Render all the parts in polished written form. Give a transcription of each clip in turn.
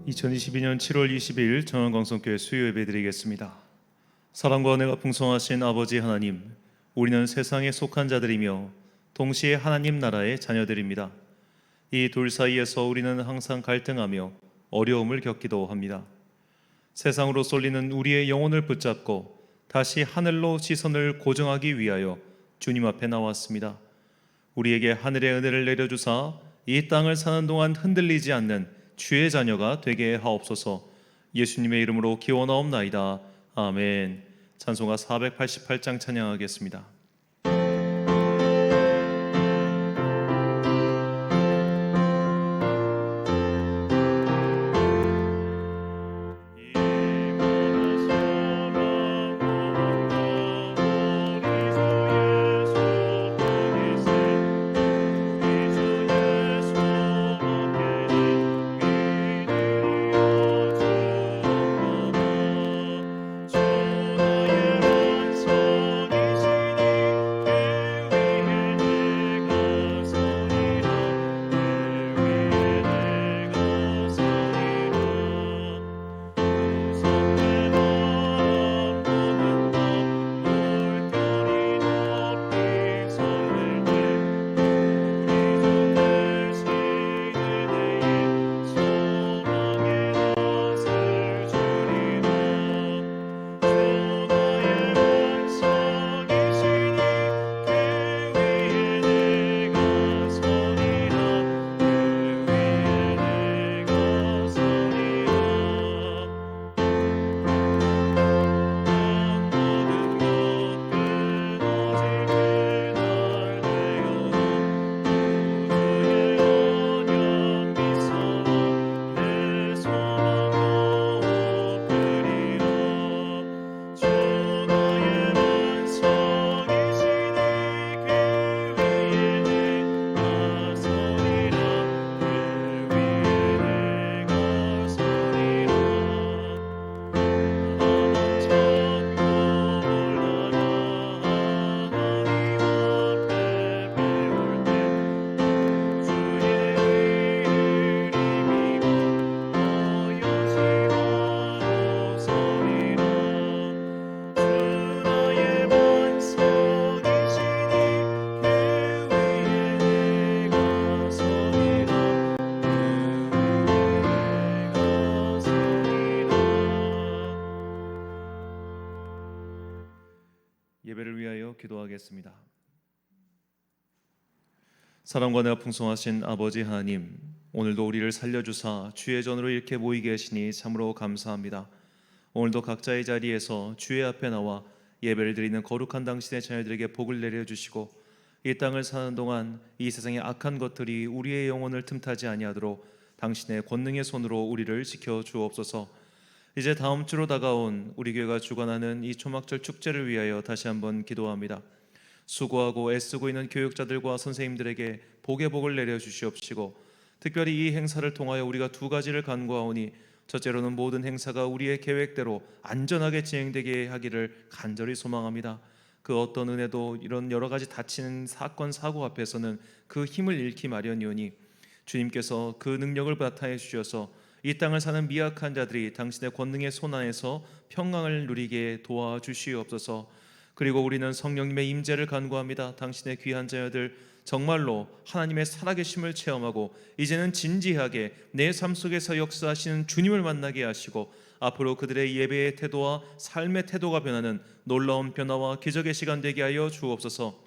2022년 7월 22일 정원광성교회 수요 예배 드리겠습니다. 사랑과 은혜가 풍성하신 아버지 하나님, 우리는 세상에 속한 자들이며 동시에 하나님 나라의 자녀들입니다. 이 둘 사이에서 우리는 항상 갈등하며 어려움을 겪기도 합니다. 세상으로 쏠리는 우리의 영혼을 붙잡고 다시 하늘로 시선을 고정하기 위하여 주님 앞에 나왔습니다. 우리에게 하늘의 은혜를 내려주사 이 땅을 사는 동안 흔들리지 않는 주의 자녀가 되게 하옵소서. 예수님의 이름으로 기원하옵나이다. 아멘. 찬송가 488장 찬양하겠습니다. 예배를 위하여 기도하겠습니다. 사랑과 은혜가 풍성하신 아버지 하나님, 오늘도 우리를 살려주사 주의 전으로 이렇게 모이게 하시니 참으로 감사합니다. 오늘도 각자의 자리에서 주의 앞에 나와 예배를 드리는 거룩한 당신의 자녀들에게 복을 내려주시고 이 땅을 사는 동안 이 세상의 악한 것들이 우리의 영혼을 틈타지 아니하도록 당신의 권능의 손으로 우리를 지켜 주옵소서. 이제 다음 주로 다가온 우리 교회가 주관하는 이 초막절 축제를 위하여 다시 한번 기도합니다. 수고하고 애쓰고 있는 교육자들과 선생님들에게 복의 복을 내려주시옵시고, 특별히 이 행사를 통하여 우리가 두 가지를 간구하오니, 첫째로는 모든 행사가 우리의 계획대로 안전하게 진행되게 하기를 간절히 소망합니다. 그 어떤 은혜도 이런 여러 가지 다치는 사건 사고 앞에서는 그 힘을 잃기 마련이오니 주님께서 그 능력을 나타내 주셔서 이 땅을 사는 미약한 자들이 당신의 권능의 손 안에서 평강을 누리게 도와주시옵소서. 그리고 우리는 성령님의 임재를 간구합니다. 당신의 귀한 자녀들 정말로 하나님의 살아계심을 체험하고 이제는 진지하게 내 삶 속에서 역사하시는 주님을 만나게 하시고, 앞으로 그들의 예배의 태도와 삶의 태도가 변하는 놀라운 변화와 기적의 시간 되게 하여 주옵소서.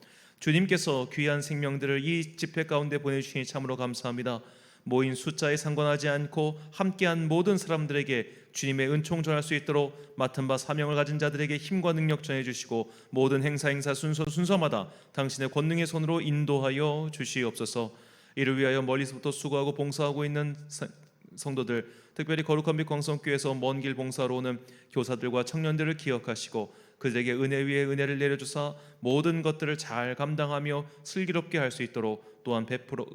주님께서 귀한 생명들을 이 집회 가운데 보내주시니 참으로 감사합니다. 모인 숫자에 상관하지 않고 함께한 모든 사람들에게 주님의 은총 전할 수 있도록 맡은 바 사명을 가진 자들에게 힘과 능력 전해주시고, 모든 행사 순서마다 당신의 권능의 손으로 인도하여 주시옵소서. 이를 위하여 멀리서부터 수고하고 봉사하고 있는 성도들, 특별히 거룩한 빛 광성교회에서 먼 길 봉사로 오는 교사들과 청년들을 기억하시고 그들에게 은혜 위에 은혜를 내려주사 모든 것들을 잘 감당하며 슬기롭게 할 수 있도록 또한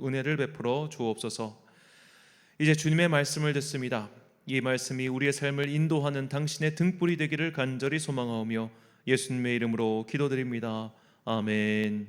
은혜를 베풀어 주옵소서. 이제 주님의 말씀을 듣습니다. 이 말씀이 우리의 삶을 인도하는 당신의 등불이 되기를 간절히 소망하오며 예수님의 이름으로 기도드립니다. 아멘.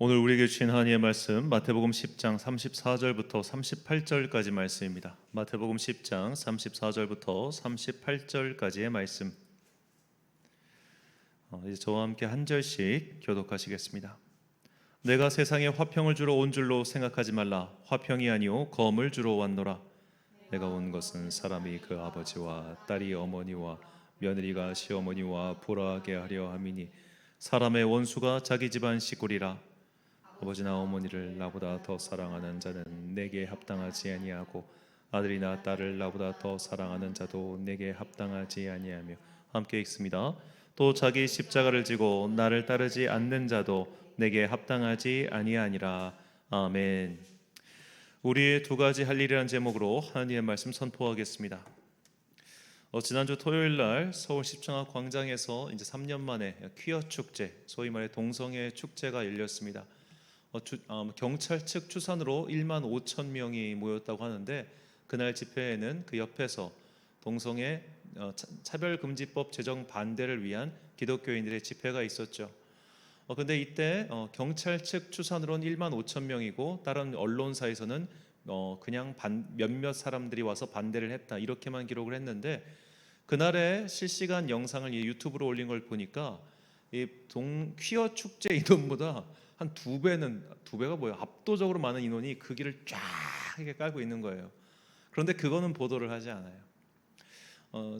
오늘 우리에게 주신 하나님의 말씀 마태복음 10장 34절부터 38절까지 말씀입니다. 마태복음 10장 34절부터 38절까지의 말씀. 이제 저와 함께 한 절씩 교독하시겠습니다. 내가 세상에 화평을 주러 온 줄로 생각하지 말라. 화평이 아니요 검을 주러 왔노라. 내가 온 것은 사람이 그 아버지와 딸이 어머니와 며느리가 시어머니와 보라하게 하려 함이니 사람의 원수가 자기 집안 식구리라. 아버지나 어머니를 나보다 더 사랑하는 자는 내게 합당하지 아니하고 아들이나 딸을 나보다 더 사랑하는 자도 내게 합당하지 아니하며. 함께 읽습니다. 또 자기 십자가를 지고 나를 따르지 않는 자도 내게 합당하지 아니하니라. 아멘. 우리의 두 가지 할 일이라는 제목으로 하나님의 말씀 선포하겠습니다. 지난주 토요일 날 서울 십창학 광장에서 이제 3년 만에 퀴어 축제, 소위 말해 동성애 축제가 열렸습니다. 경찰 측 추산으로 1만 5천 명이 모였다고 하는데, 그날 집회에는 그 옆에서 동성애 차별금지법 제정 반대를 위한 기독교인들의 집회가 있었죠. 근데 이때 경찰 측 추산으로는 1만 5천 명이고 다른 언론사에서는 그냥 몇몇 사람들이 와서 반대를 했다 이렇게만 기록을 했는데, 그날의 실시간 영상을 유튜브로 올린 걸 보니까 이 퀴어 축제 인원보다 한 두 배가 뭐예요? 압도적으로 많은 인원이 그 길을 쫙 이렇게 깔고 있는 거예요. 그런데 그거는 보도를 하지 않아요.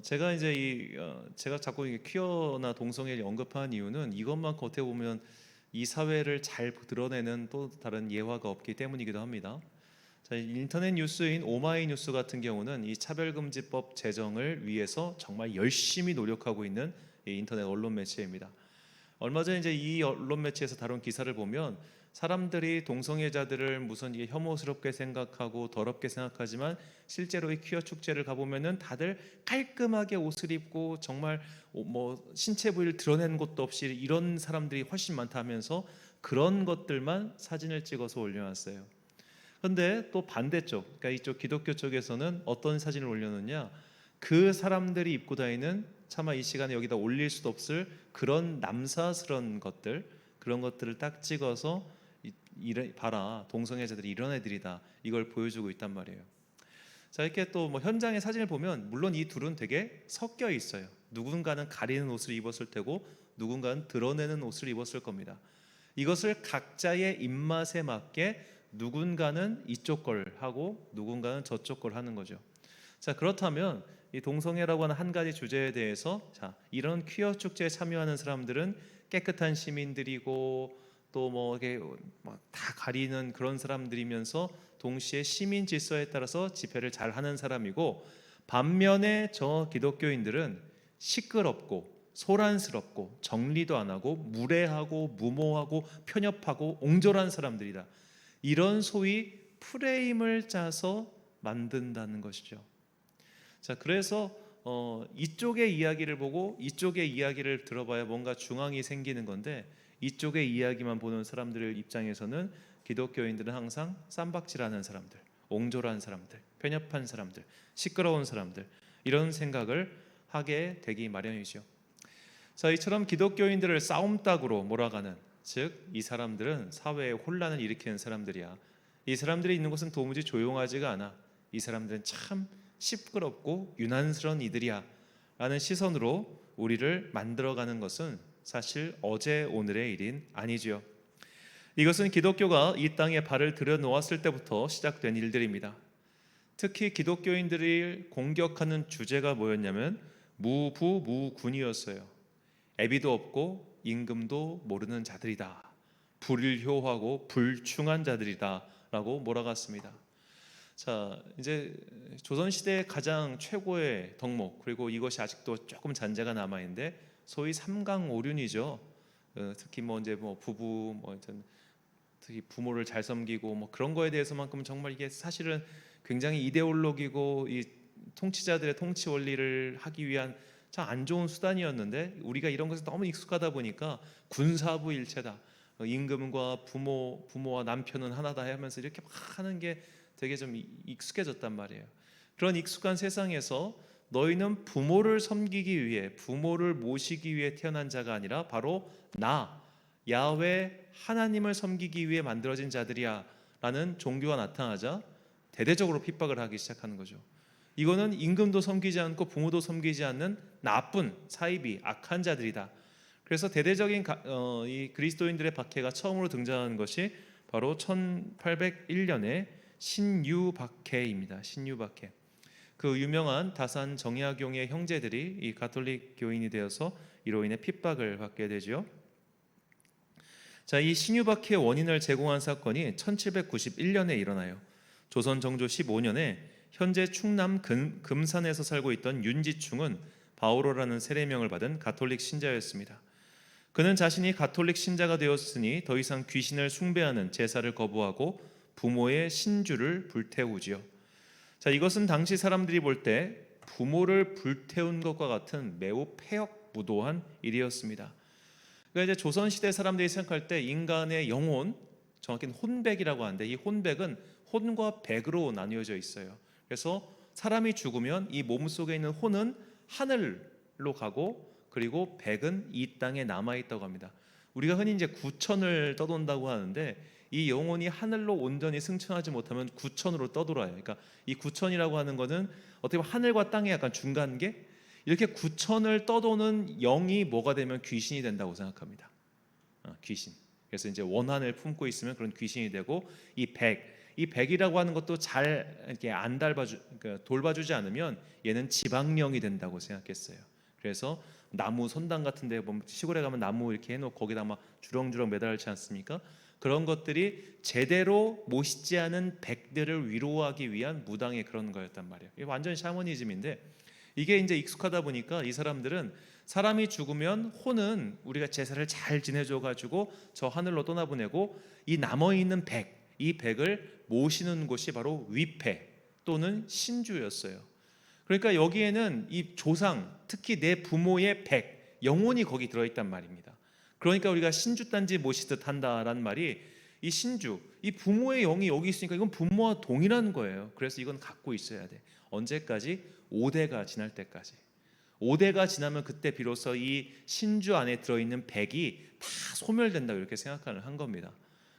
제가 이제 제가 자꾸 퀴어나 동성애를 언급하는 이유는 이것만큼 어떻게 보면 이 사회를 잘 드러내는 또 다른 예화가 없기 때문이기도 합니다. 자, 인터넷 뉴스인 오마이뉴스 같은 경우는 이 차별금지법 제정을 위해서 정말 열심히 노력하고 있는 인터넷 언론 매체입니다. 얼마 전에 이제 이 언론 매체에서 다룬 기사를 보면 사람들이 동성애자들을 무슨 혐오스럽게 생각하고 더럽게 생각하지만 실제로 이 퀴어 축제를 가보면은 다들 깔끔하게 옷을 입고 정말 뭐 신체 부위를 드러내는 것도 없이 이런 사람들이 훨씬 많다면서 그런 것들만 사진을 찍어서 올려놨어요. 그런데 또 반대쪽, 그러니까 이쪽 기독교 쪽에서는 어떤 사진을 올려놓냐, 그 사람들이 입고 다니는 차마 이 시간에 여기다 올릴 수도 없을 그런 남사스러운 것들, 그런 것들을 딱 찍어서 봐라, 동성애자들이 이런 애들이다, 이걸 보여주고 있단 말이에요. 자, 이렇게 또 뭐 현장의 사진을 보면 물론 이 둘은 되게 섞여 있어요. 누군가는 가리는 옷을 입었을 테고 누군가는 드러내는 옷을 입었을 겁니다. 이것을 각자의 입맛에 맞게 누군가는 이쪽 걸 하고 누군가는 저쪽 걸 하는 거죠. 자, 그렇다면 이 동성애라고 하는 한 가지 주제에 대해서 이런 퀴어 축제에 참여하는 사람들은 깨끗한 시민들이고 또 뭐 이게 막 다 가리는 그런 사람들이면서 동시에 시민 질서에 따라서 집회를 잘 하는 사람이고, 반면에 저 기독교인들은 시끄럽고 소란스럽고 정리도 안 하고 무례하고 무모하고 편협하고 옹졸한 사람들이다. 이런 소위 프레임을 짜서 만든다는 것이죠. 자, 그래서 이쪽의 이야기를 보고 이쪽의 이야기를 들어봐야 뭔가 중앙이 생기는 건데, 이쪽의 이야기만 보는 사람들의 입장에서는 기독교인들은 항상 쌈박질하는 사람들, 옹졸한 사람들, 편협한 사람들, 시끄러운 사람들, 이런 생각을 하게 되기 마련이죠. 자, 이처럼 기독교인들을 싸움닭으로 몰아가는, 즉 이 사람들은 사회에 혼란을 일으키는 사람들이야. 이 사람들이 있는 곳은 도무지 조용하지가 않아. 이 사람들은 참 시끄럽고 유난스러운 이들이야 라는 시선으로 우리를 만들어가는 것은 사실 어제 오늘의 일인 아니지요. 이것은 기독교가 이 땅에 발을 들여놓았을 때부터 시작된 일들입니다. 특히 기독교인들을 공격하는 주제가 뭐였냐면 무부무군이었어요. 애비도 없고 임금도 모르는 자들이다, 불효하고 불충한 자들이다 라고 몰아갔습니다. 자, 이제 조선시대의 가장 최고의 덕목, 그리고 이것이 아직도 조금 잔재가 남아있는데 소위 삼강오륜이죠. 특히 이제 부부 특히 부모를 잘 섬기고 그런 거에 대해서만큼은 정말 이게 사실은 굉장히 이데올로기고 이 통치자들의 통치 원리를 하기 위한 참 안 좋은 수단이었는데, 우리가 이런 것에 너무 익숙하다 보니까 군사부일체다, 임금과 부모와 남편은 하나다 하면서 이렇게 막 하는 게 되게 좀 익숙해졌단 말이에요. 그런 익숙한 세상에서 너희는 부모를 섬기기 위해, 부모를 모시기 위해 태어난 자가 아니라 바로 나, 야훼 하나님을 섬기기 위해 만들어진 자들이야 라는 종교가 나타나자 대대적으로 핍박을 하기 시작하는 거죠. 이거는 임금도 섬기지 않고 부모도 섬기지 않는 나쁜 사이비 악한 자들이다. 그래서 대대적인 이 그리스도인들의 박해가 처음으로 등장하는 것이 바로 1801년의 신유박해입니다. 신유박해. 그 유명한 다산 정약용의 형제들이 이 가톨릭 교인이 되어서 이로 인해 핍박을 받게 되죠. 자, 이 신유박해의 원인을 제공한 사건이 1791년에 일어나요. 조선 정조 15년에 현재 충남 금산에서 살고 있던 윤지충은 바오로라는 세례명을 받은 가톨릭 신자였습니다. 그는 자신이 가톨릭 신자가 되었으니 더 이상 귀신을 숭배하는 제사를 거부하고 부모의 신주를 불태우지요. 자, 이것은 당시 사람들이 볼 때 부모를 불태운 것과 같은 매우 폐역무도한 일이었습니다. 그러니까 이제 조선시대 사람들이 생각할 때 인간의 영혼, 정확히는 혼백이라고 하는데 이 혼백은 혼과 백으로 나뉘어져 있어요. 그래서 사람이 죽으면 이 몸 속에 있는 혼은 하늘로 가고 그리고 백은 이 땅에 남아 있다고 합니다. 우리가 흔히 이제 구천을 떠돈다고 하는데 이 영혼이 하늘로 온전히 승천하지 못하면 구천으로 떠돌아요. 그러니까 이 구천이라고 하는 것은 어떻게 보면 하늘과 땅의 약간 중간계, 이렇게 구천을 떠도는 영이 뭐가 되면 귀신이 된다고 생각합니다. 귀신. 그래서 이제 원한을 품고 있으면 그런 귀신이 되고 이 백이라고 하는 것도 잘 이렇게 안 그러니까 돌봐주지 않으면 얘는 지방령이 된다고 생각했어요. 그래서 나무 선당 같은 데 보면 시골에 가면 나무 이렇게 해놓고 거기다 막 주렁주렁 매달지 않습니까? 그런 것들이 제대로 모시지 않은 백들을 위로하기 위한 무당의 그런 거였단 말이에요. 이게 완전 샤머니즘인데 이게 이제 익숙하다 보니까 이 사람들은 사람이 죽으면 혼은 우리가 제사를 잘 지내줘 가지고 저 하늘로 떠나보내고 이 남아 있는 이 백을 모시는 곳이 바로 위패 또는 신주였어요. 그러니까 여기에는 이 조상, 특히 내 부모의 영혼이 거기 들어있단 말입니다. 그러니까 우리가 신주단지 모시듯 한다라는 말이 이 신주, 이 부모의 영이 여기 있으니까 이건 부모와 동일한 거예요. 그래서 이건 갖고 있어야 돼. 언제까지? 5대가 지날 때까지. 5대가 지나면 그때 비로소 이 신주 안에 들어있는 백이 다 소멸된다 이렇게 생각을 한 겁니다.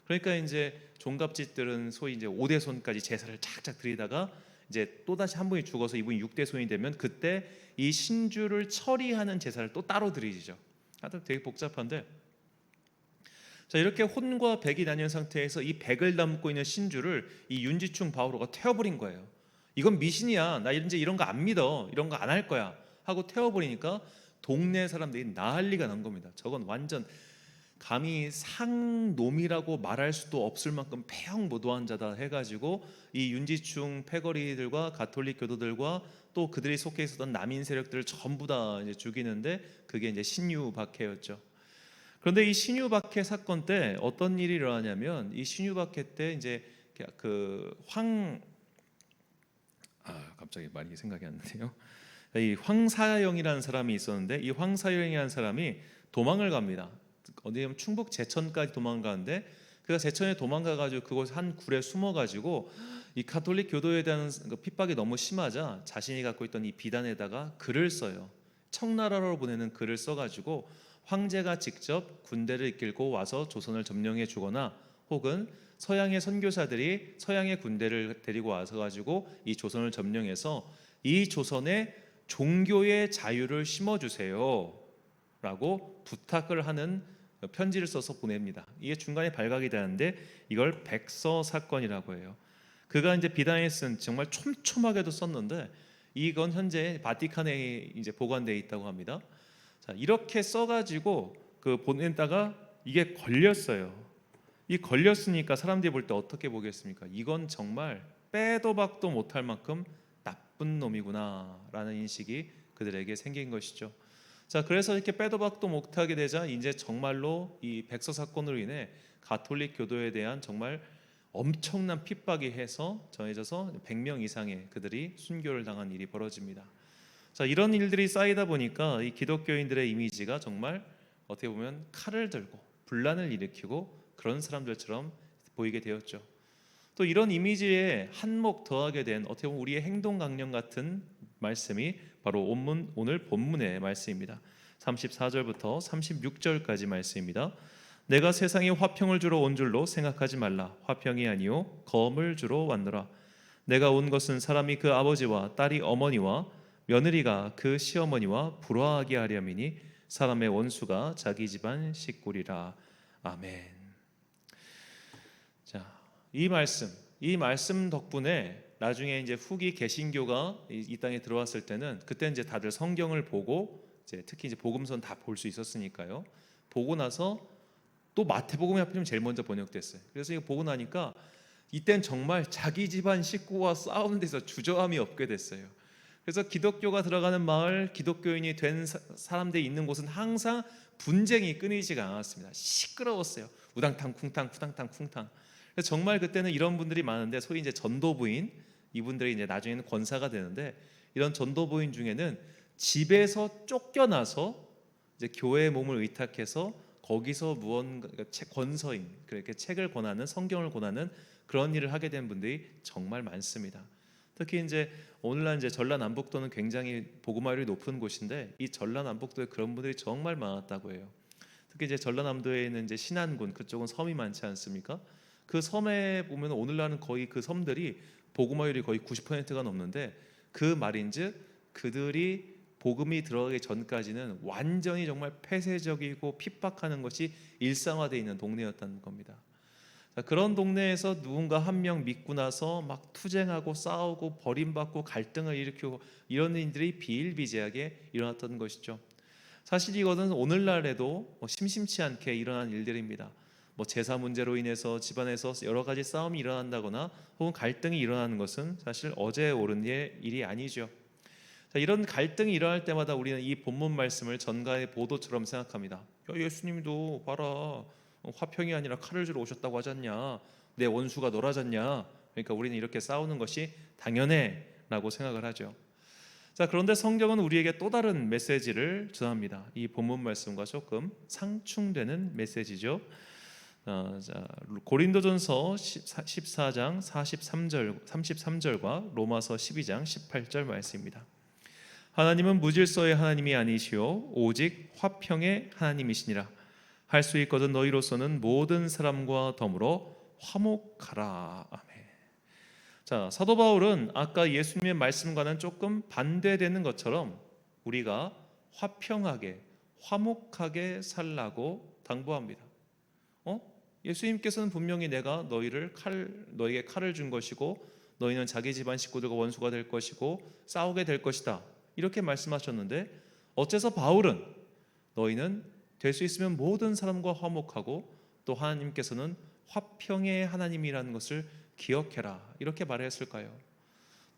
그러니까 이제 종갑짓들은 소위 이제 5대 손까지 제사를 착착 드리다가 이제 또 다시 한 분이 죽어서 이분이 6대 손이 되면 그때 이 신주를 처리하는 제사를 또 따로 드리죠. 하여튼 되게 복잡한데, 자, 이렇게 혼과 백이 나뉘은 상태에서 이 백을 담고 있는 신주를 이 윤지충 바오로가 태워버린 거예요. 이건 미신이야. 나 이제 이런 거 안 믿어. 이런 거 안 할 거야. 하고 태워버리니까 동네 사람들이 난리가 난 겁니다. 저건 완전 감히 상놈이라고 말할 수도 없을 만큼 폐역무도한 자다 해가지고 이 윤지충 패거리들과 가톨릭 교도들과 또 그들이 속해 있었던 남인 세력들을 전부 다 이제 죽이는데 그게 이제 신유박해였죠. 그런데 이 신유박해 사건 때 어떤 일이 일어나냐면 이 신유박해 때 이제 갑자기 말이 생각이 안 나네요. 이 황사영이라는 사람이 있었는데 이 황사영이라는 사람이 도망을 갑니다. 어디면 충북 제천까지 도망가는데 그가 제천에 도망가가지고 그곳 한 굴에 숨어가지고 이 가톨릭 교도에 대한 핍박이 너무 심하자 자신이 갖고 있던 이 비단에다가 글을 써요. 청나라로 보내는 글을 써가지고 황제가 직접 군대를 이끌고 와서 조선을 점령해 주거나 혹은 서양의 선교사들이 서양의 군대를 데리고 와서 가지고 이 조선을 점령해서 이 조선에 종교의 자유를 심어주세요 라고 부탁을 하는 편지를 써서 보냅니다. 이게 중간에 발각이 되는데 이걸 백서 사건이라고 해요. 그가 이제 비단에 쓴 정말 촘촘하게도 썼는데 이건 현재 바티칸에 이제 보관되어 있다고 합니다. 자, 이렇게 써가지고 그 보냈다가 이게 걸렸어요. 이 걸렸으니까 사람들이 볼 때 어떻게 보겠습니까? 이건 정말 빼도 박도 못할 만큼 나쁜 놈이구나라는 인식이 그들에게 생긴 것이죠. 자, 그래서 이렇게 빼도 박도 못하게 되자 이제 정말로 이 백서 사건으로 인해 가톨릭 교도에 대한 정말 엄청난 핍박이 해서 전해져서 100명 이상의 그들이 순교를 당한 일이 벌어집니다. 자, 이런 일들이 쌓이다 보니까 이 기독교인들의 이미지가 정말 어떻게 보면 칼을 들고 분란을 일으키고 그런 사람들처럼 보이게 되었죠. 또 이런 이미지에 한몫 더하게 된 어떻게 보면 우리의 행동 강령 같은 말씀이 바로 오늘 본문의 말씀입니다. 34절부터 36절까지 말씀입니다. 내가 세상에 화평을 주러 온 줄로 생각하지 말라. 화평이 아니요 검을 주러 왔노라. 내가 온 것은 사람이 그 아버지와 딸이 어머니와 며느리가 그 시어머니와 불화하게 하려미니 사람의 원수가 자기 집안 식구리라. 아멘. 자, 이 말씀 덕분에 나중에 이제 후기 개신교가 이 땅에 들어왔을 때는 그때 이제 다들 성경을 보고 이제 특히 이제 복음서는 다 볼 수 있었으니까요. 보고 나서 또 마태복음이 하필이면 제일 먼저 번역됐어요. 그래서 이거 보고 나니까 이땐 정말 자기 집안 식구와 싸우는 데서 주저함이 없게 됐어요. 그래서 기독교가 들어가는 마을, 기독교인이 된 사람들이 있는 곳은 항상 분쟁이 끊이지가 않았습니다. 시끄러웠어요. 우당탕 쿵탕 후당탕 쿵탕. 그래서 정말 그때는 이런 분들이 많은데 소위 이제 전도부인 이분들이 이제 나중에는 권사가 되는데 이런 전도부인 중에는 집에서 쫓겨나서 이제 교회의 몸을 의탁해서 거기서 무언가 권서인 그렇게 책을 권하는 성경을 권하는 그런 일을 하게 된 분들이 정말 많습니다. 특히 이제 오늘날 이제 전라남북도는 굉장히 복음화율이 높은 곳인데 이 전라남북도에 그런 분들이 정말 많았다고 해요. 특히 이제 전라남도에 있는 이제 신안군 그쪽은 섬이 많지 않습니까? 그 섬에 보면 오늘날은 거의 그 섬들이 복음화율이 거의 90%가 넘는데 그 말인즉 그들이 복음이 들어가기 전까지는 완전히 정말 폐쇄적이고 핍박하는 것이 일상화되어 있는 동네였다는 겁니다. 그런 동네에서 누군가 한 명 믿고 나서 막 투쟁하고 싸우고 버림받고 갈등을 일으키고 이런 일들이 비일비재하게 일어났던 것이죠. 사실 이것은 오늘날에도 심심치 않게 일어난 일들입니다. 제사 문제로 인해서 집안에서 여러 가지 싸움이 일어난다거나 혹은 갈등이 일어나는 것은 사실 어제 오른 일이 아니죠. 자, 이런 갈등이 일어날 때마다 우리는 이 본문 말씀을 전가의 보도처럼 생각합니다. 야, 예수님도 봐라, 화평이 아니라 칼을 주러 오셨다고 하지 않냐, 내 원수가 너라잖냐. 그러니까 우리는 이렇게 싸우는 것이 당연해 라고 생각을 하죠. 자, 그런데 성경은 우리에게 또 다른 메시지를 전합니다. 이 본문 말씀과 조금 상충되는 메시지죠. 고린도전서 14장 33절과 로마서 12장 18절 말씀입니다. 하나님은 무질서의 하나님이 아니시오 오직 화평의 하나님이시니라. 할 수 있거든 너희로서는 모든 사람과 더불어 화목하라. 아멘. 자, 사도 바울은 아까 예수님의 말씀과는 조금 반대되는 것처럼 우리가 화평하게 화목하게 살라고 당부합니다. 예수님께서는 분명히 내가 너에게 칼을 준 것이고 너희는 자기 집안 식구들과 원수가 될 것이고 싸우게 될 것이다 이렇게 말씀하셨는데 어째서 바울은 너희는 될 수 있으면 모든 사람과 화목하고 또 하나님께서는 화평의 하나님이라는 것을 기억해라 이렇게 말했을까요?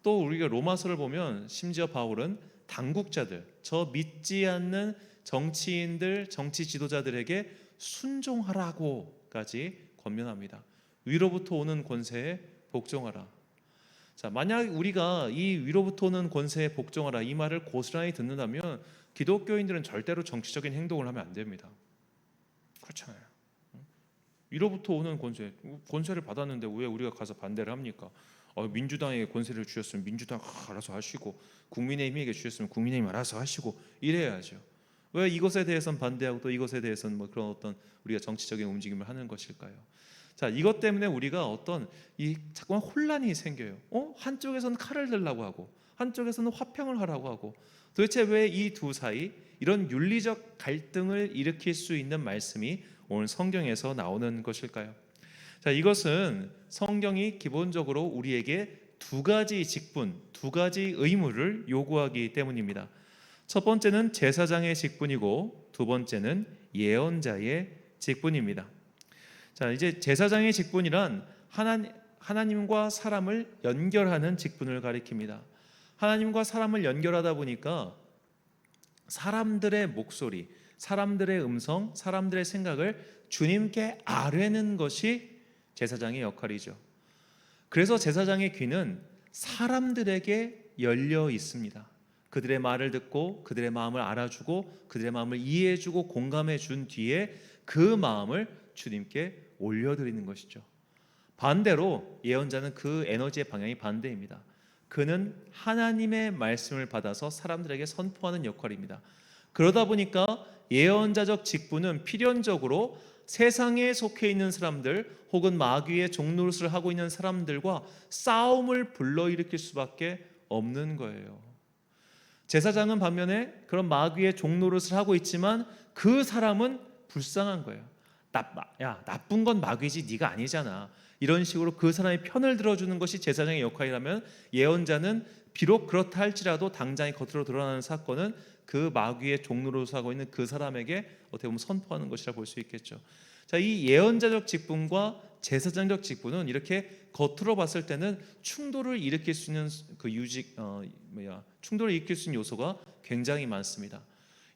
또 우리가 로마서를 보면 심지어 바울은 당국자들, 저 믿지 않는 정치인들, 정치 지도자들에게 순종하라고까지 권면합니다. 위로부터 오는 권세에 복종하라. 자, 만약 우리가 이 위로부터 오는 권세에 복종하라 이 말을 고스란히 듣는다면 기독교인들은 절대로 정치적인 행동을 하면 안 됩니다. 그렇잖아요. 위로부터 오는 권세를 받았는데 왜 우리가 가서 반대를 합니까? 민주당에게 권세를 주셨으면 민주당 알아서 하시고 국민의힘에게 주셨으면 국민의힘 알아서 하시고 이래야죠. 왜 이것에 대해서는 반대하고 또 이것에 대해서는 그런 어떤 우리가 정치적인 움직임을 하는 것일까요? 자, 이것 때문에 우리가 자꾸만 혼란이 생겨요. 한쪽에서는 칼을 들라고 하고 한쪽에서는 화평을 하라고 하고 도대체 왜 이 두 사이 이런 윤리적 갈등을 일으킬 수 있는 말씀이 오늘 성경에서 나오는 것일까요? 자, 이것은 성경이 기본적으로 우리에게 두 가지 직분, 두 가지 의무를 요구하기 때문입니다. 첫 번째는 제사장의 직분이고 두 번째는 예언자의 직분입니다. 자, 이제 제사장의 직분이란 하나님과 사람을 연결하는 직분을 가리킵니다. 하나님과 사람을 연결하다 보니까 사람들의 목소리, 사람들의 음성, 사람들의 생각을 주님께 아뢰는 것이 제사장의 역할이죠. 그래서 제사장의 귀는 사람들에게 열려 있습니다. 그들의 말을 듣고 그들의 마음을 알아주고 그들의 마음을 이해해주고 공감해준 뒤에 그 마음을 주님께 올려드리는 것이죠. 반대로 예언자는 그 에너지의 방향이 반대입니다. 그는 하나님의 말씀을 받아서 사람들에게 선포하는 역할입니다. 그러다 보니까 예언자적 직분은 필연적으로 세상에 속해 있는 사람들 혹은 마귀의 종노릇을 하고 있는 사람들과 싸움을 불러일으킬 수밖에 없는 거예요. 제사장은 반면에 그런 마귀의 종노릇을 하고 있지만 그 사람은 불쌍한 거예요. 야, 나쁜 건 마귀지 네가 아니잖아. 이런 식으로 그 사람의 편을 들어주는 것이 제사장의 역할이라면, 예언자는 비록 그렇다 할지라도 당장에 겉으로 드러나는 사건은 그 마귀의 종노릇을 하고 있는 그 사람에게 어떻게 보면 선포하는 것이라 볼 수 있겠죠. 자, 이 예언자적 직분과 제사장적 직분은 이렇게 겉으로 봤을 때는 충돌을 일으킬 수 있는 충돌을 일으킬 수 있는 요소가 굉장히 많습니다.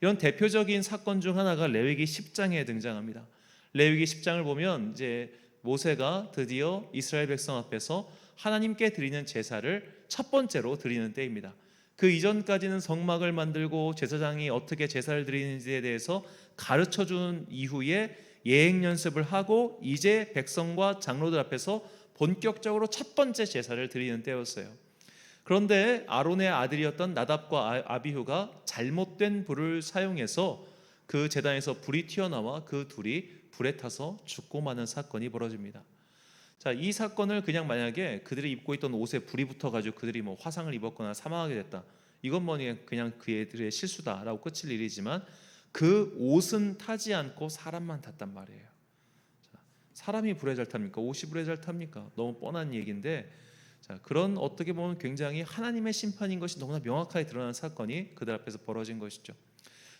이런 대표적인 사건 중 하나가 레위기 10장에 등장합니다. 레위기 10장을 보면 이제 모세가 드디어 이스라엘 백성 앞에서 하나님께 드리는 제사를 첫 번째로 드리는 때입니다. 그 이전까지는 성막을 만들고 제사장이 어떻게 제사를 드리는지에 대해서 가르쳐 준 이후에 예행 연습을 하고 이제 백성과 장로들 앞에서 본격적으로 첫 번째 제사를 드리는 때였어요. 그런데 아론의 아들이었던 나답과 아비후가 잘못된 불을 사용해서 그 제단에서 불이 튀어나와 그 둘이 불에 타서 죽고 마는 사건이 벌어집니다. 자, 이 사건을 그냥 만약에 그들이 입고 있던 옷에 불이 붙어가지고 그들이 뭐 화상을 입었거나 사망하게 됐다, 이건 뭐 그냥 그들의 실수다라고 끝일 일이지만, 그 옷은 타지 않고 사람만 탔단 말이에요. 자, 사람이 불에 잘 탑니까? 옷이 불에 잘 탑니까? 너무 뻔한 얘기인데, 자, 그런 어떻게 보면 굉장히 하나님의 심판인 것이 너무나 명확하게 드러나는 사건이 그들 앞에서 벌어진 것이죠.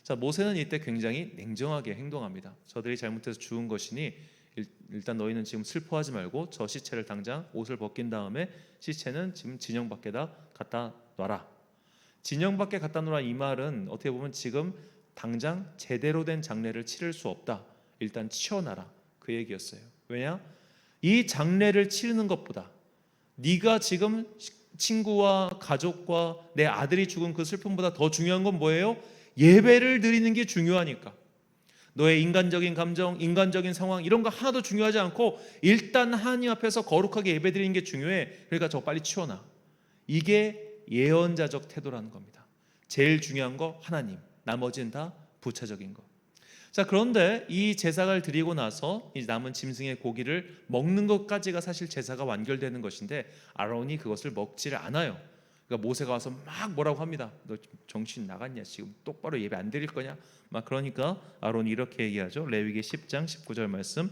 자, 모세는 이때 굉장히 냉정하게 행동합니다. 저들이 잘못해서 죽은 것이니 일단 너희는 지금 슬퍼하지 말고 저 시체를 당장 옷을 벗긴 다음에 시체는 지금 진영 밖에다 갖다 놔라. 진영 밖에 갖다 놓으라, 이 말은 어떻게 보면 지금 당장 제대로 된 장례를 치를 수 없다, 일단 치워놔라, 그 얘기였어요. 왜냐? 이 장례를 치르는 것보다 네가 지금 친구와 가족과 내 아들이 죽은 그 슬픔보다 더 중요한 건 뭐예요? 예배를 드리는 게 중요하니까. 너의 인간적인 감정, 인간적인 상황 이런 거 하나도 중요하지 않고 일단 하나님 앞에서 거룩하게 예배 드리는 게 중요해. 그러니까 저거 빨리 치워놔. 이게 예언자적 태도라는 겁니다. 제일 중요한 거 하나님, 나머지는 다 부차적인 거. 자, 그런데 이 제사를 드리고 나서 이 남은 짐승의 고기를 먹는 것까지가 사실 제사가 완결되는 것인데, 아론이 그것을 먹지를 않아요. 그러니까 모세가 와서 막 뭐라고 합니다. 너 정신 나갔냐? 지금 똑바로 예배 안 드릴 거냐? 막 그러니까 아론이 이렇게 얘기하죠. 레위기 10장 19절 말씀.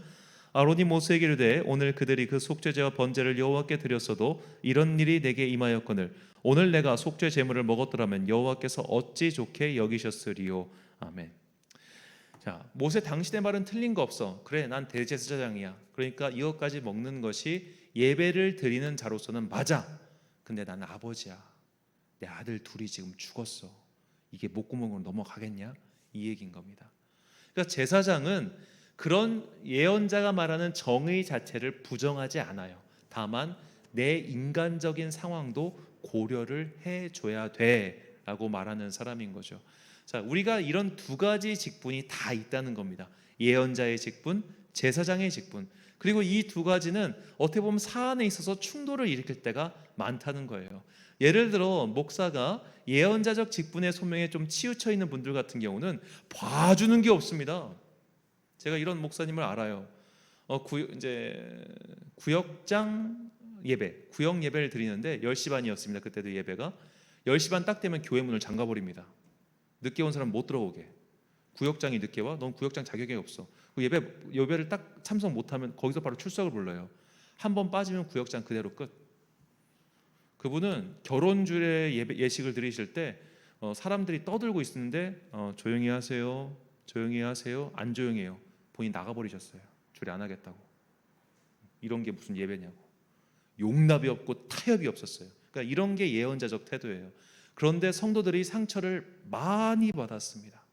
아론이 모세에게 이르되 오늘 그들이 그 속죄제와 번제를 여호와께 드렸어도 이런 일이 내게 임하였거늘 오늘 내가 속죄 제물을 먹었더라면 여호와께서 어찌 좋게 여기셨으리요. 아멘. 자, 모세 당신의 말은 틀린 거 없어. 그래, 난 대제사장이야. 그러니까 이것까지 먹는 것이 예배를 드리는 자로서는 맞아. 근데 나는 아버지야. 내 아들 둘이 지금 죽었어. 이게 목구멍으로 넘어가겠냐? 이 얘기인 겁니다. 그러니까 제사장은 그런 예언자가 말하는 정의 자체를 부정하지 않아요. 다만 내 인간적인 상황도 고려를 해줘야 돼라고 말하는 사람인 거죠. 자, 우리가 이런 두 가지 직분이 다 있다는 겁니다. 예언자의 직분, 제사장의 직분. 그리고 이 두 가지는 어떻게 보면 사안에 있어서 충돌을 일으킬 때가 많다는 거예요. 예를 들어 목사가 예언자적 직분의 소명에 좀 치우쳐 있는 분들 같은 경우는 봐주는 게 없습니다. 제가 이런 목사님을 알아요. 이제 구역장 예배, 구역 예배를 드리는데 10시 반이었습니다. 그때도 예배가 10시 반 딱 되면 교회 문을 잠가 버립니다. 늦게 온 사람 못 들어오게. 구역장이 늦게 와? 넌 구역장 자격이 없어. 예배를 딱 참석 못하면 거기서 바로 출석을 불러요. 한 번 빠지면 구역장 그대로 끝. 그분은 결혼주례 예식을 드리실 때 사람들이 떠들고 있는데 조용히 하세요, 조용히 하세요, 안 조용해요. 본인 나가버리셨어요. 주례 안 하겠다고. 이런 게 무슨 예배냐고. 용납이 없고 타협이 없었어요. 그러니까 이런 게 예언자적 태도예요. 그런데 성도들이 상처를 많이 받았습니다.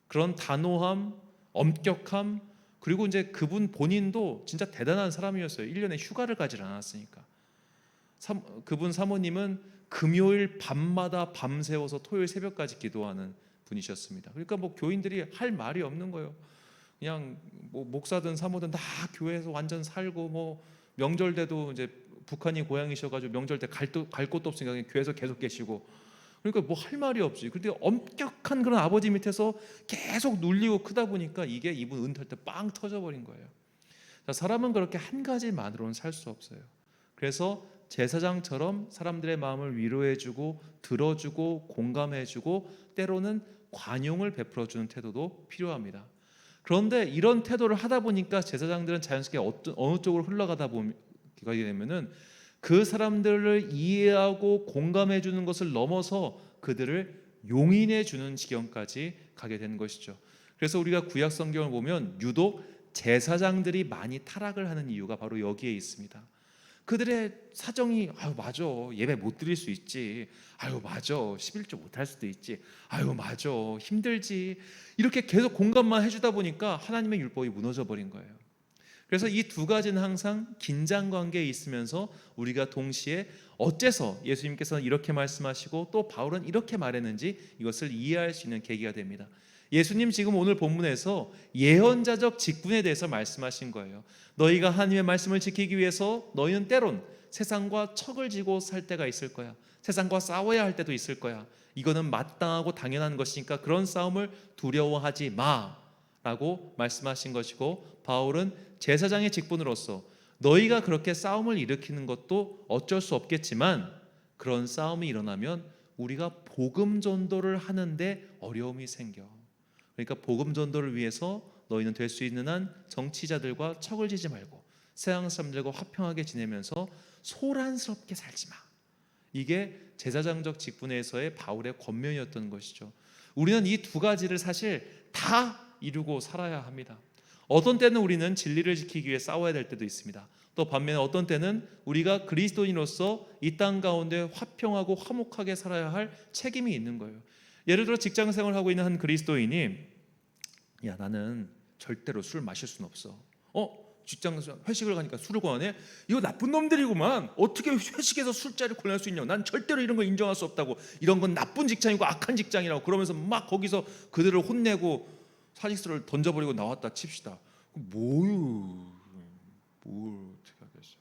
그런 단호함, 엄격함, 그리고 이제 그분 본인도 진짜 대단한 사람이었어요. 1년에 휴가를 가지 않았으니까. 그분 사모님은 금요일 밤마다 밤새워서 토요일 새벽까지 기도하는 분이셨습니다. 그러니까 뭐 교인들이 할 말이 없는 거예요. 그냥 뭐 목사든 사모든 다 교회에서 완전 살고, 뭐 명절 때도 이제 북한이 고향이셔가지고 명절 때 갈 곳도 없으니까 교회에서 계속 계시고, 그러니까 뭐 할 말이 없지. 근데 엄격한 그런 아버지 밑에서 계속 눌리고 크다 보니까 이게 이분 은퇴할 때 빵 터져버린 거예요. 자, 사람은 그렇게 한 가지만으로는 살 수 없어요. 그래서 제사장처럼 사람들의 마음을 위로해주고 들어주고 공감해주고 때로는 관용을 베풀어주는 태도도 필요합니다. 그런데 이런 태도를 하다 보니까 제사장들은 자연스럽게 어느 쪽으로 흘러가다 보게 되면은 그 사람들을 이해하고 공감해 주는 것을 넘어서 그들을 용인해 주는 지경까지 가게 된 것이죠. 그래서 우리가 구약 성경을 보면 유독 제사장들이 많이 타락을 하는 이유가 바로 여기에 있습니다. 그들의 사정이 아유 맞아 예배 못 드릴 수 있지, 아유 맞아 11조 못 할 수도 있지, 아유 맞아 힘들지, 이렇게 계속 공감만 해주다 보니까 하나님의 율법이 무너져 버린 거예요. 그래서 이 두 가지는 항상 긴장 관계에 있으면서 우리가 동시에 어째서 예수님께서는 이렇게 말씀하시고 또 바울은 이렇게 말했는지 이것을 이해할 수 있는 계기가 됩니다. 예수님 지금 오늘 본문에서 예언자적 직분에 대해서 말씀하신 거예요. 너희가 하나님의 말씀을 지키기 위해서 너희는 때론 세상과 척을 지고 살 때가 있을 거야. 세상과 싸워야 할 때도 있을 거야. 이거는 마땅하고 당연한 것이니까 그런 싸움을 두려워하지 마 라고 말씀하신 것이고, 바울은 제사장의 직분으로서 너희가 그렇게 싸움을 일으키는 것도 어쩔 수 없겠지만 그런 싸움이 일어나면 우리가 복음 전도를 하는데 어려움이 생겨. 그러니까 복음 전도를 위해서 너희는 될 수 있는 한 정치자들과 척을 지지 말고 세상 사람들과 화평하게 지내면서 소란스럽게 살지 마. 이게 제사장적 직분에서의 바울의 권면이었던 것이죠. 우리는 이 두 가지를 사실 다 이루고 살아야 합니다. 어떤 때는 우리는 진리를 지키기 위해 싸워야 될 때도 있습니다. 또 반면에 어떤 때는 우리가 그리스도인으로서 이 땅 가운데 화평하고 화목하게 살아야 할 책임이 있는 거예요. 예를 들어 직장 생활을 하고 있는 한 그리스도인이 야 나는 절대로 술 마실 수는 없어. 직장 회식을 가니까 술을 권하네. 이거 나쁜 놈들이구만. 어떻게 회식에서 술자리를 권할 수 있냐고. 난 절대로 이런 거 인정할 수 없다고. 이런 건 나쁜 직장이고 악한 직장이라고. 그러면서 막 거기서 그들을 혼내고 사직서를 던져버리고 나왔다 칩시다. 뭘 어떻게 하겠어요.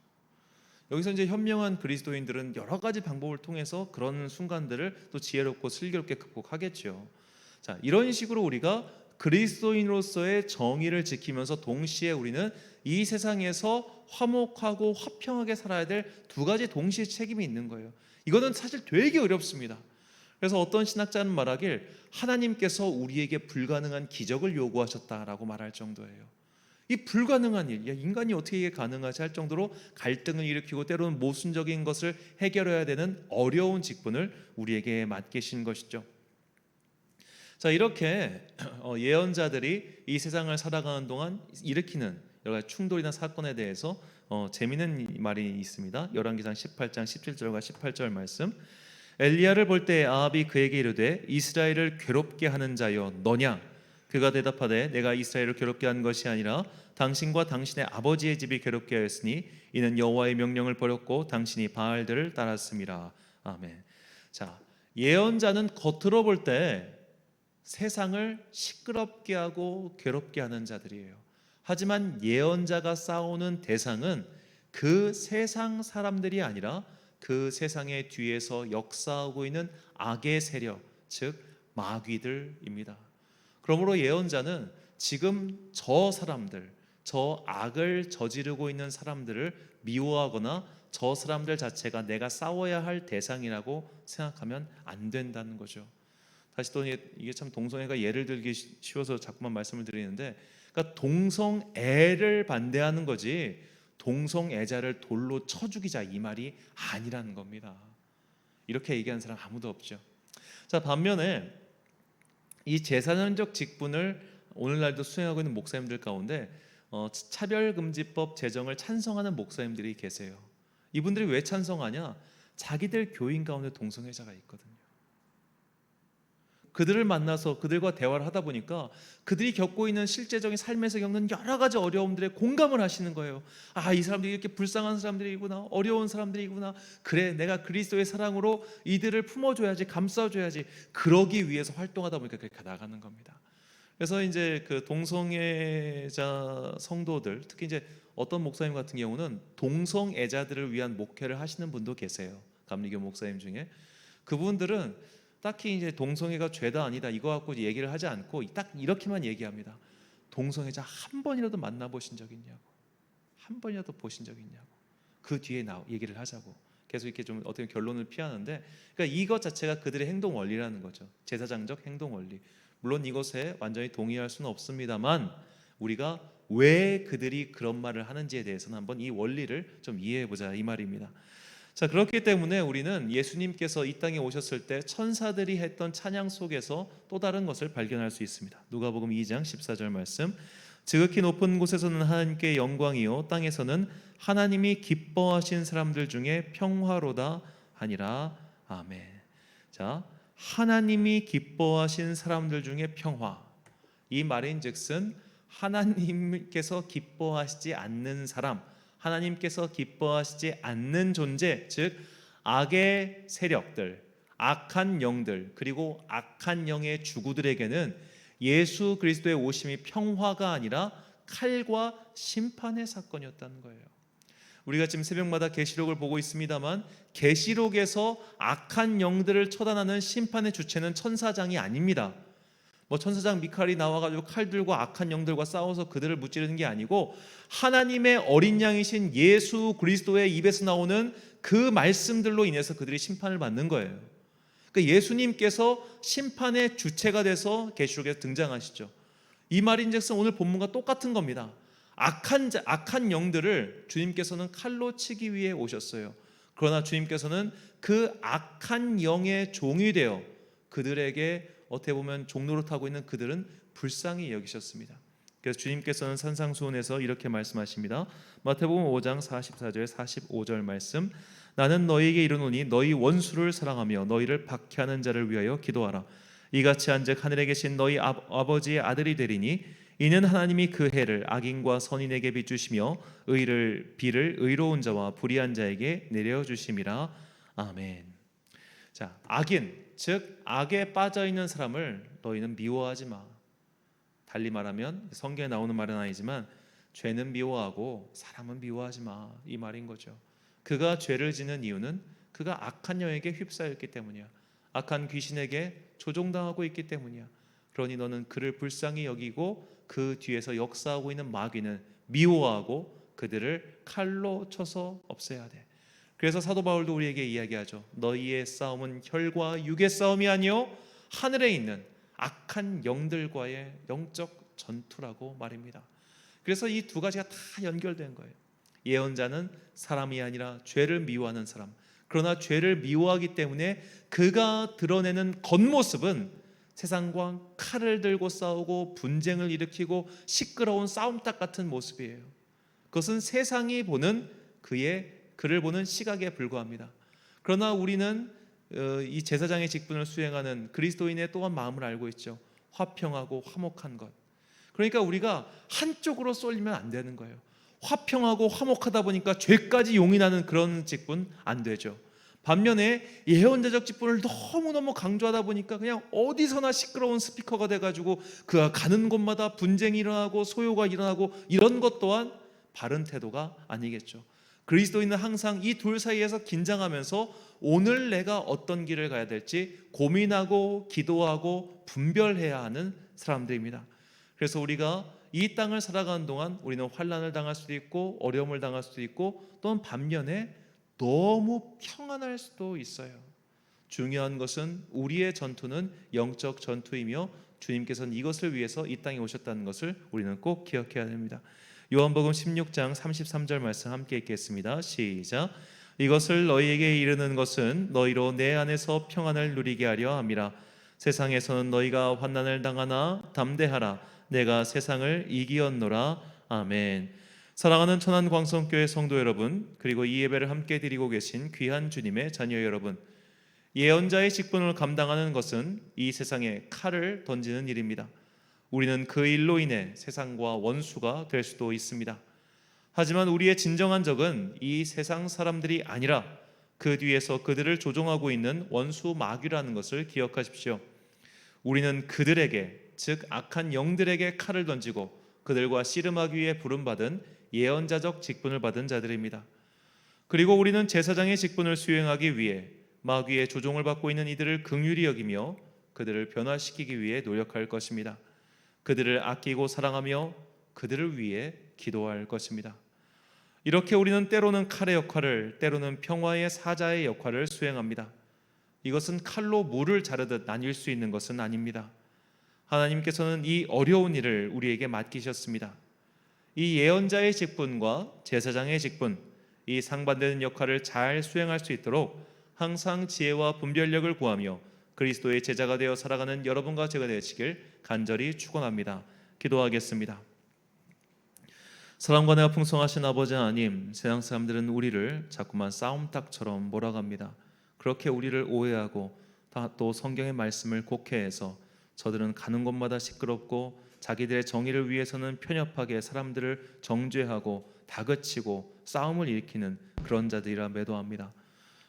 여기서 이제 현명한 그리스도인들은 여러 가지 방법을 통해서 그런 순간들을 또 지혜롭고 슬기롭게 극복하겠죠. 자, 이런 식으로 우리가 그리스도인으로서의 정의를 지키면서 동시에 우리는 이 세상에서 화목하고 화평하게 살아야 될 두 가지 동시에 책임이 있는 거예요. 이거는 사실 되게 어렵습니다. 그래서 어떤 신학자는 말하길 하나님께서 우리에게 불가능한 기적을 요구하셨다라고 말할 정도예요. 이 불가능한 일, 인간이 어떻게 이게 가능하지 할 정도로 갈등을 일으키고 때로는 모순적인 것을 해결해야 되는 어려운 직분을 우리에게 맡기신 것이죠. 자, 이렇게 예언자들이 이 세상을 살아가는 동안 일으키는 여러 가지 충돌이나 사건에 대해서 재미있는 말이 있습니다. 열왕기상 18장 17절과 18절 말씀. 엘리야를 볼 때 아합이 그에게 이르되 이스라엘을 괴롭게 하는 자여 너냐? 그가 대답하되 내가 이스라엘을 괴롭게 한 것이 아니라 당신과 당신의 아버지의 집이 괴롭게 하였으니 이는 여호와의 명령을 버렸고 당신이 바알들을 따랐음이라. 아멘. 자, 예언자는 겉으로 볼 때 세상을 시끄럽게 하고 괴롭게 하는 자들이에요. 하지만 예언자가 싸우는 대상은 그 세상 사람들이 아니라 그 세상의 뒤에서 역사하고 있는 악의 세력, 즉 마귀들입니다. 그러므로 예언자는 지금 저 사람들, 저 악을 저지르고 있는 사람들을 미워하거나 저 사람들 자체가 내가 싸워야 할 대상이라고 생각하면 안 된다는 거죠. 다시 또 이게 참 동성애가 예를 들기 쉬워서 자꾸만 말씀을 드리는데, 그러니까 동성애를 반대하는 거지 동성애자를 돌로 쳐 죽이자 이 말이 아니라는 겁니다. 이렇게 얘기하는 사람 아무도 없죠. 자, 반면에 이 제사장적 직분을 오늘날도 수행하고 있는 목사님들 가운데 차별금지법 제정을 찬성하는 목사님들이 계세요. 이분들이 왜 찬성하냐? 자기들 교인 가운데 동성애자가 있거든요. 그들을 만나서 그들과 대화를 하다 보니까 그들이 겪고 있는 실제적인 삶에서 겪는 여러 가지 어려움들에 공감을 하시는 거예요. 아, 이 사람들이 이렇게 불쌍한 사람들이구나, 어려운 사람들이구나. 그래, 내가 그리스도의 사랑으로 이들을 품어줘야지, 감싸줘야지. 그러기 위해서 활동하다 보니까 그렇게 나가는 겁니다. 그래서 이제 그 동성애자 성도들, 특히 이제 어떤 목사님 같은 경우는 동성애자들을 위한 목회를 하시는 분도 계세요. 감리교 목사님 중에. 그분들은 딱히 이제 동성애가 죄다 아니다 이거 갖고 얘기를 하지 않고 딱 이렇게만 얘기합니다. 동성애자 한 번이라도 만나보신 적 있냐고, 한 번이라도 보신 적 있냐고, 그 뒤에 얘기를 하자고 계속 이렇게 좀 어떻게 결론을 피하는데, 그러니까 이것 자체가 그들의 행동 원리라는 거죠. 제사장적 행동 원리. 물론 이것에 완전히 동의할 수는 없습니다만 우리가 왜 그들이 그런 말을 하는지에 대해서는 한번 이 원리를 좀 이해해 보자 이 말입니다. 자, 그렇기 때문에 우리는 예수님께서 이 땅에 오셨을 때 천사들이 했던 찬양 속에서 또 다른 것을 발견할 수 있습니다. 누가복음 2장 14절 말씀, 지극히 높은 곳에서는 하나님께 영광이요 땅에서는 하나님이 기뻐하신 사람들 중에 평화로다 하니라. 아멘. 자, 하나님이 기뻐하신 사람들 중에 평화, 이 말인즉슨 하나님께서 기뻐하시지 않는 사람, 하나님께서 기뻐하시지 않는 존재, 즉 악의 세력들, 악한 영들, 그리고 악한 영의 주구들에게는 예수 그리스도의 오심이 평화가 아니라 칼과 심판의 사건이었다는 거예요. 우리가 지금 새벽마다 계시록을 보고 있습니다만 계시록에서 악한 영들을 처단하는 심판의 주체는 천사장이 아닙니다. 뭐 천사장 미카엘이 나와가지고 칼 들고 악한 영들과 싸워서 그들을 무찌르는 게 아니고 하나님의 어린 양이신 예수 그리스도의 입에서 나오는 그 말씀들로 인해서 그들이 심판을 받는 거예요. 그러니까 예수님께서 심판의 주체가 돼서 계시록에서 등장하시죠. 이 말인즉슨 오늘 본문과 똑같은 겁니다. 악한 영들을 주님께서는 칼로 치기 위해 오셨어요. 그러나 주님께서는 그 악한 영의 종이 되어 그들에게 어떻게 보면 종노릇하고 있는 그들은 불쌍히 여기셨습니다. 그래서 주님께서는 산상수훈에서 이렇게 말씀하십니다. 마태복음 5장 44절 45절 말씀, 나는 너희에게 이르노니 너희 원수를 사랑하며 너희를 박해하는 자를 위하여 기도하라. 이같이 한즉 하늘에 계신 너희 아버지의 아들이 되리니 이는 하나님이 그 해를 악인과 선인에게 비추시며 비를 의로운 자와 불의한 자에게 내려주심이라. 아멘. 자, 악인, 즉 악에 빠져있는 사람을 너희는 미워하지 마. 달리 말하면 성경에 나오는 말은 아니지만 죄는 미워하고 사람은 미워하지 마, 이 말인 거죠. 그가 죄를 짓는 이유는 그가 악한 영에게 휩싸였기 때문이야. 악한 귀신에게 조종당하고 있기 때문이야. 그러니 너는 그를 불쌍히 여기고 그 뒤에서 역사하고 있는 마귀는 미워하고 그들을 칼로 쳐서 없애야 돼. 그래서 사도 바울도 우리에게 이야기하죠. 너희의 싸움은 혈과 육의 싸움이 아니요 하늘에 있는 악한 영들과의 영적 전투라고 말입니다. 그래서 이 두 가지가 다 연결된 거예요. 예언자는 사람이 아니라 죄를 미워하는 사람. 그러나 죄를 미워하기 때문에 그가 드러내는 겉모습은 세상과 칼을 들고 싸우고 분쟁을 일으키고 시끄러운 싸움닭 같은 모습이에요. 그것은 세상이 보는 그를 보는 시각에 불과합니다. 그러나 우리는 이 제사장의 직분을 수행하는 그리스도인의 또한 마음을 알고 있죠. 화평하고 화목한 것. 그러니까 우리가 한쪽으로 쏠리면 안 되는 거예요. 화평하고 화목하다 보니까 죄까지 용인하는 그런 직분 안 되죠. 반면에 예언자적 직분을 너무너무 강조하다 보니까 그냥 어디서나 시끄러운 스피커가 돼가지고 그가 가는 곳마다 분쟁이 일어나고 소요가 일어나고 이런 것 또한 바른 태도가 아니겠죠. 그리스도인은 항상 이 둘 사이에서 긴장하면서 오늘 내가 어떤 길을 가야 될지 고민하고 기도하고 분별해야 하는 사람들입니다. 그래서 우리가 이 땅을 살아가는 동안 우리는 환난을 당할 수도 있고 어려움을 당할 수도 있고 또는 반면에 너무 평안할 수도 있어요. 중요한 것은 우리의 전투는 영적 전투이며 주님께서는 이것을 위해서 이 땅에 오셨다는 것을 우리는 꼭 기억해야 됩니다. 요한복음 16장 33절 말씀 함께 읽겠습니다. 시작. 이것을 너희에게 이르는 것은 너희로 내 안에서 평안을 누리게 하려 함이라. 세상에서는 너희가 환난을 당하나 담대하라. 내가 세상을 이기었노라. 아멘. 사랑하는 천안광성교회 성도 여러분, 그리고 이 예배를 함께 드리고 계신 귀한 주님의 자녀 여러분, 예언자의 직분을 감당하는 것은 이 세상에 칼을 던지는 일입니다. 우리는 그 일로 인해 세상과 원수가 될 수도 있습니다. 하지만 우리의 진정한 적은 이 세상 사람들이 아니라 그 뒤에서 그들을 조종하고 있는 원수 마귀라는 것을 기억하십시오. 우리는 그들에게, 즉 악한 영들에게 칼을 던지고 그들과 씨름하기 위해 부름받은 예언자적 직분을 받은 자들입니다. 그리고 우리는 제사장의 직분을 수행하기 위해 마귀의 조종을 받고 있는 이들을 긍휼히 여기며 그들을 변화시키기 위해 노력할 것입니다. 그들을 아끼고 사랑하며 그들을 위해 기도할 것입니다. 이렇게 우리는 때로는 칼의 역할을, 때로는 평화의 사자의 역할을 수행합니다. 이것은 칼로 물을 자르듯 나뉠 수 있는 것은 아닙니다. 하나님께서는 이 어려운 일을 우리에게 맡기셨습니다. 이 예언자의 직분과 제사장의 직분, 이 상반되는 역할을 잘 수행할 수 있도록 항상 지혜와 분별력을 구하며 그리스도의 제자가 되어 살아가는 여러분과 제가 되시길 간절히 축원합니다. 기도하겠습니다. 사랑과 은혜가 풍성하신 아버지 하나님, 세상 사람들은 우리를 자꾸만 싸움닭처럼 몰아갑니다. 그렇게 우리를 오해하고 또 성경의 말씀을 곡해해서 저들은 가는 곳마다 시끄럽고 자기들의 정의를 위해서는 편협하게 사람들을 정죄하고 다그치고 싸움을 일으키는 그런 자들이라 매도합니다.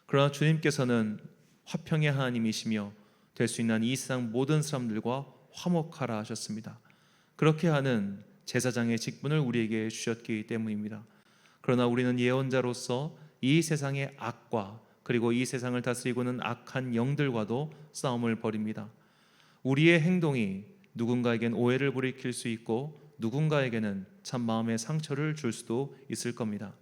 그러나 주님께서는 화평의 하나님이시며 될 수 있는 이 세상 모든 사람들과 화목하라 하셨습니다. 그렇게 하는 제사장의 직분을 우리에게 주셨기 때문입니다. 그러나 우리는 예언자로서 이 세상의 악과 그리고 이 세상을 다스리고는 악한 영들과도 싸움을 벌입니다. 우리의 행동이 누군가에겐 오해를 불이킬 수 있고 누군가에게는 참 마음의 상처를 줄 수도 있을 겁니다.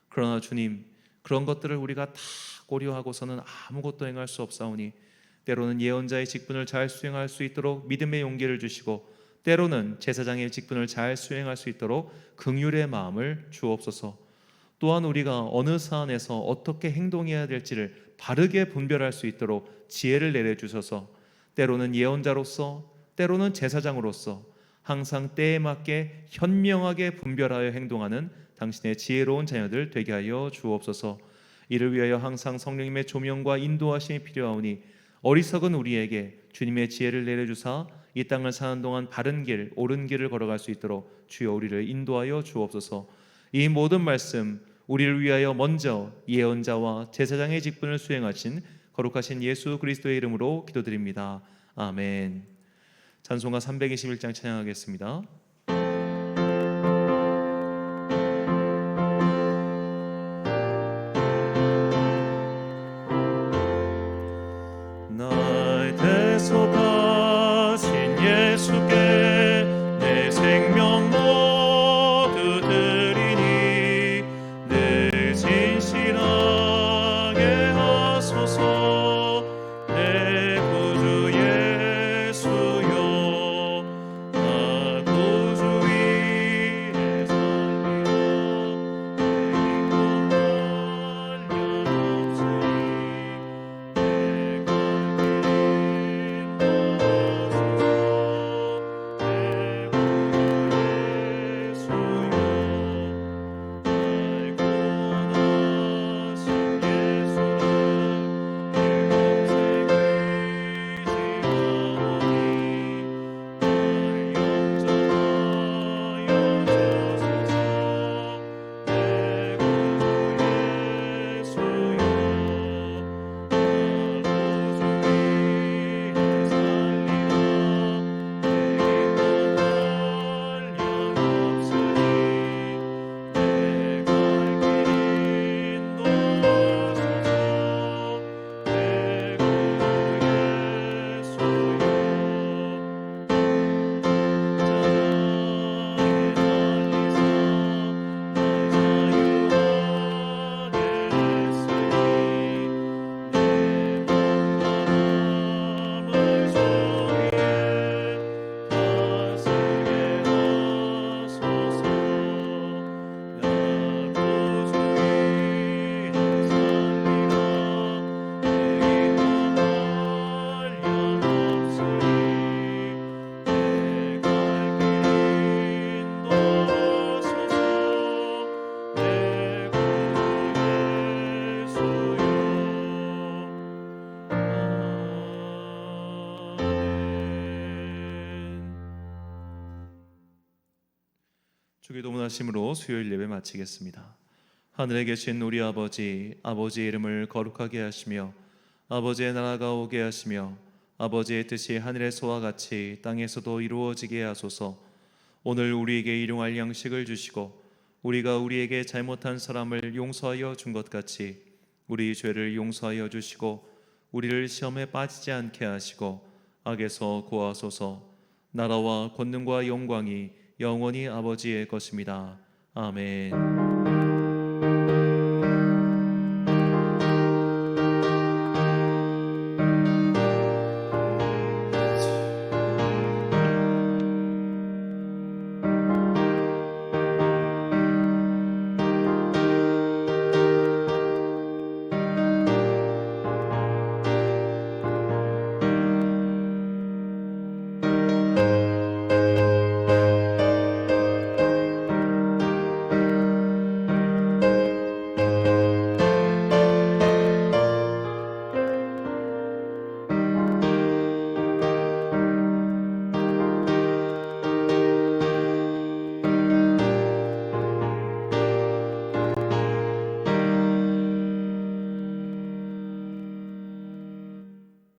그러나 주님, 그런 것들을 우리가 다 고려하고서는 아무것도 행할 수 없사오니 때로는 예언자의 직분을 잘 수행할 수 있도록 믿음의 용기를 주시고 때로는 제사장의 직분을 잘 수행할 수 있도록 긍휼의 마음을 주옵소서. 또한 우리가 어느 사안에서 어떻게 행동해야 될지를 바르게 분별할 수 있도록 지혜를 내려주셔서 때로는 예언자로서 때로는 제사장으로서 항상 때에 맞게 현명하게 분별하여 행동하는 당신의 지혜로운 자녀들 되게 하여 주옵소서. 이를 위하여 항상 성령님의 조명과 인도하심이 필요하오니 어리석은 우리에게 주님의 지혜를 내려주사 이 땅을 사는 동안 바른 길, 옳은 길을 걸어갈 수 있도록 주여 우리를 인도하여 주옵소서. 이 모든 말씀 우리를 위하여 먼저 예언자와 제사장의 직분을 수행하신 거룩하신 예수 그리스도의 이름으로 기도드립니다. 아멘. 찬송가 321장 찬양하겠습니다. 나의 대속하신 예수께 내 생명 모두 드리니 늘 진실하게 하소서. 내 구주 예수여, 나 구주 위에 살리라. 내 힘과 한량 없으니 내 주기도문하심으로 수요일 예배 마치겠습니다. 하늘에 계신 우리 아버지, 아버지의 이름을 거룩하게 하시며 아버지의 나라가 오게 하시며 아버지의 뜻이 하늘에서와 같이 땅에서도 이루어지게 하소서. 오늘 우리에게 일용할 양식을 주시고 우리가 우리에게 잘못한 사람을 용서하여 준 것 같이 우리 죄를 용서하여 주시고 우리를 시험에 빠지지 않게 하시고 악에서 구하소서. 나라와 권능과 영광이 영원히 아버지의 것입니다. 아멘.